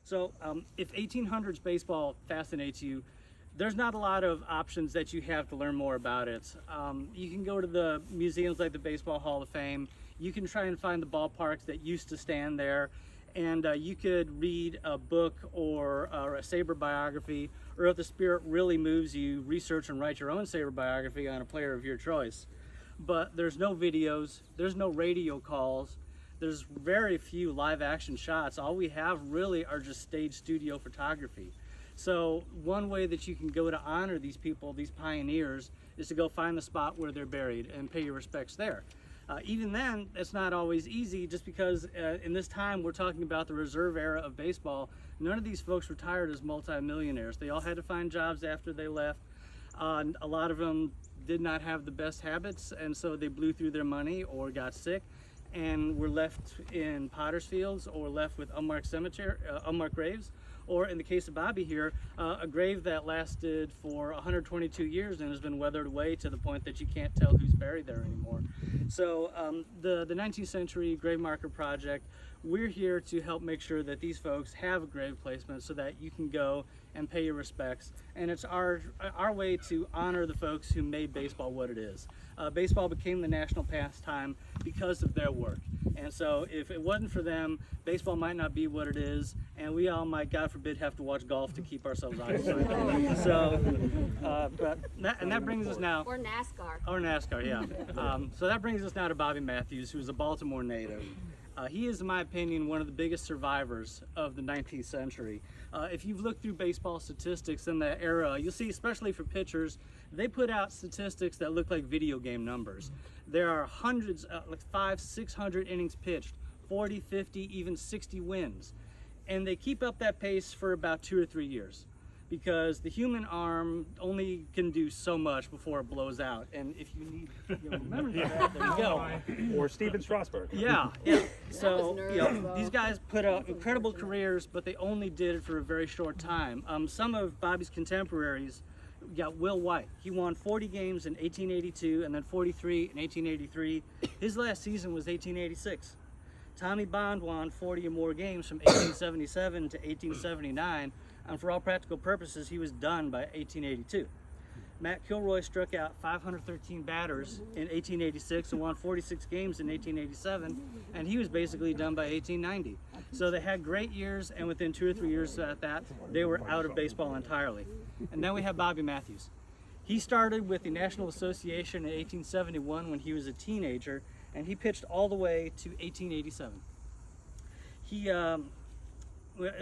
So if 1800s baseball fascinates you, there's not a lot of options that you have to learn more about it. You can go to the museums like the Baseball Hall of Fame. You can try and find the ballparks that used to stand there, and you could read a book or a Sabre biography, or if the spirit really moves you, research and write your own Sabre biography on a player of your choice. But there's no videos, there's no radio calls, there's very few live action shots. All we have really are just stage studio photography. So one way that you can go to honor these people, these pioneers, is to go find the spot where they're buried and pay your respects there. Even then, it's not always easy, just because in this time we're talking about the reserve era of baseball. None of these folks retired as multimillionaires. They all had to find jobs after they left. A lot of them did not have the best habits, and so they blew through their money or got sick and were left in potter's fields or left with unmarked unmarked graves. Or in the case of Bobby here, a grave that lasted for 122 years and has been weathered away to the point that you can't tell who's buried there anymore. So the 19th Century Grave Marker Project, we're here to help make sure that these folks have a grave placement so that you can go and pay your respects. And it's our way to honor the folks who made baseball what it is. Baseball became the national pastime because of their work. And so if it wasn't for them, baseball might not be what it is, and we all might, God forbid, have to watch golf to keep ourselves occupied. So, that brings us now. Or NASCAR. Or NASCAR, yeah. So that brings us now to Bobby Mathews, who's a Baltimore native. He is, in my opinion, one of the biggest survivors of the 19th century. If you've looked through baseball statistics in that era, you'll see, especially for pitchers, they put out statistics that look like video game numbers. There are hundreds, like 500-600 innings pitched, 40, 50, even 60 wins. And they keep up that pace for about 2 or 3 years, because the human arm only can do so much before it blows out. And if you need, remember that, there you go. Or Steven Strasburg. Yeah. So these guys put out incredible careers, but they only did it for a very short time. Some of Bobby's contemporaries, Will White. He won 40 games in 1882 and then 43 in 1883. His last season was 1886. Tommy Bond won 40 or more games from 1877 to 1879, and for all practical purposes, he was done by 1882. Matt Kilroy struck out 513 batters in 1886 and won 46 games in 1887, and he was basically done by 1890. So they had great years, and within 2 or 3 years at that, they were out of baseball entirely. And then we have Bobby Mathews. He started with the National Association in 1871 when he was a teenager, and he pitched all the way to 1887. He,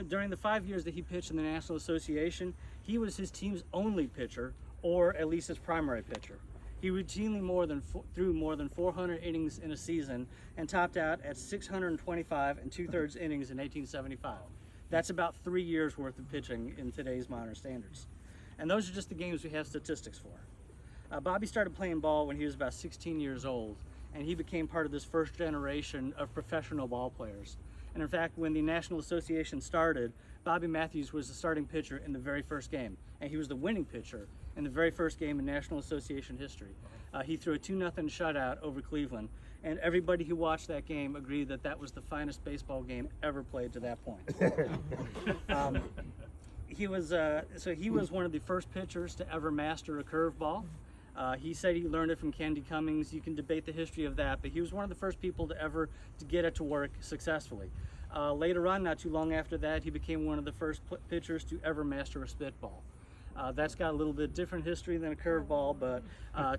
during the 5 years that he pitched in the National Association, he was his team's only pitcher, or at least his primary pitcher. He routinely threw more than 400 innings in a season and topped out at 625 and 2/3 innings in 1875. That's about 3 years worth of pitching in today's modern standards. And those are just the games we have statistics for. Bobby started playing ball when he was about 16 years old, and he became part of this first generation of professional ball players. And in fact, when the National Association started, Bobby Mathews was the starting pitcher in the very first game, and he was the winning pitcher in the very first game in National Association history. He threw a 2-0 shutout over Cleveland, and everybody who watched that game agreed that that was the finest baseball game ever played to that point. He was one of the first pitchers to ever master a curveball. He said he learned it from Candy Cummings. You can debate the history of that, but he was one of the first people to get it to work successfully. Later on, not too long after that, he became one of the first pitchers to ever master a spitball. That's got a little bit different history than a curveball, but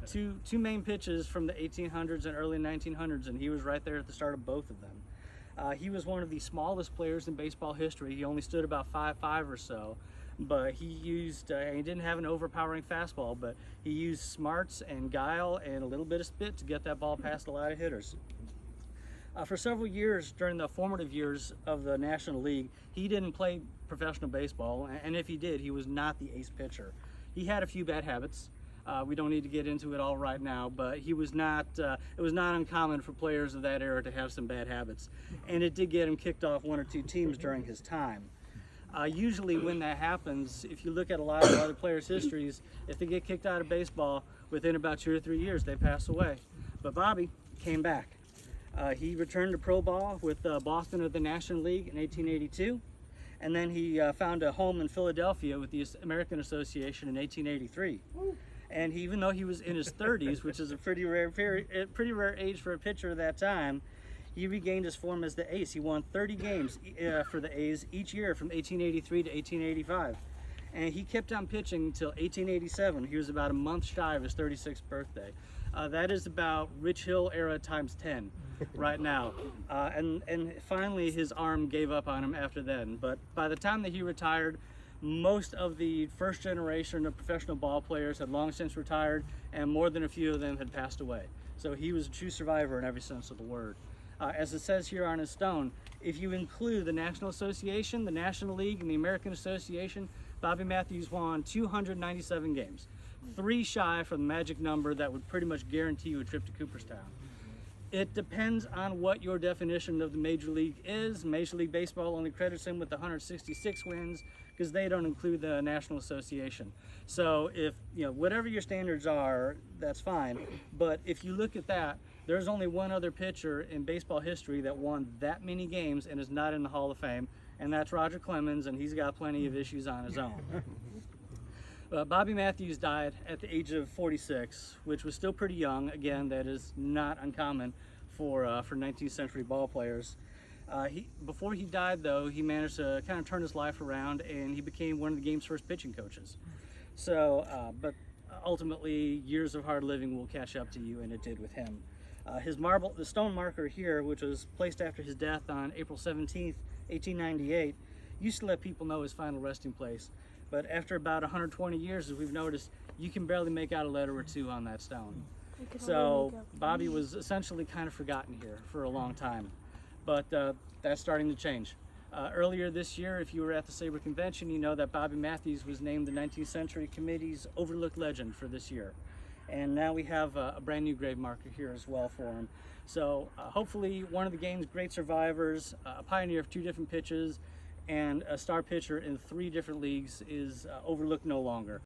two main pitches from the 1800s and early 1900s, and he was right there at the start of both of them. He was one of the smallest players in baseball history. He only stood about 5'5" or so, but he didn't have an overpowering fastball, but he used smarts and guile and a little bit of spit to get that ball past a lot of hitters. For several years during the formative years of the National League, he didn't play professional baseball, and if he did, he was not the ace pitcher. He had a few bad habits. We don't need to get into it all right now, but he was not. It was not uncommon for players of that era to have some bad habits, and it did get him kicked off 1 or 2 teams during his time. Usually when that happens, if you look at a lot of other players' histories, if they get kicked out of baseball, within about 2 or 3 years, they pass away. But Bobby came back. He returned to pro ball with Boston of the National League in 1882, And then he found a home in Philadelphia with the American Association in 1883. And even though he was in his 30s, which is a pretty rare age for a pitcher at that time, he regained his form as the ace. He won 30 games for the A's each year from 1883 to 1885. And he kept on pitching until 1887. He was about a month shy of his 36th birthday. That is about Rich Hill era times 10 right now. And finally his arm gave up on him after then. But by the time that he retired, most of the first generation of professional ball players had long since retired, and more than a few of them had passed away. So he was a true survivor in every sense of the word. As it says here on his stone, if you include the National Association, the National League, and the American Association, Bobby Mathews won 297 games, 3 shy from the magic number that would pretty much guarantee you a trip to Cooperstown. It depends on what your definition of the Major League is. Major League Baseball only credits him with 166 wins because they don't include the National Association. So if, whatever your standards are, that's fine. But if you look at that, there's only one other pitcher in baseball history that won that many games and is not in the Hall of Fame, and that's Roger Clemens, and he's got plenty of issues on his own. Bobby Mathews died at the age of 46, which was still pretty young. Again, that is not uncommon for 19th century ball players. Before he died, though, he managed to kind of turn his life around, and he became one of the game's first pitching coaches. So, but ultimately, years of hard living will catch up to you, and it did with him. The stone marker here, which was placed after his death on April 17th, 1898, used to let people know his final resting place. But after about 120 years, as we've noticed, you can barely make out a letter or two on that stone. So Bobby was essentially kind of forgotten here for a long time. But that's starting to change. Earlier this year, if you were at the Sabre Convention, you know that Bobby Mathews was named the 19th Century Committee's Overlooked Legend for this year. And now we have a brand new grave marker here as well for him. So hopefully one of the game's great survivors, a pioneer of 2 different pitches, and a star pitcher in 3 different leagues is overlooked no longer.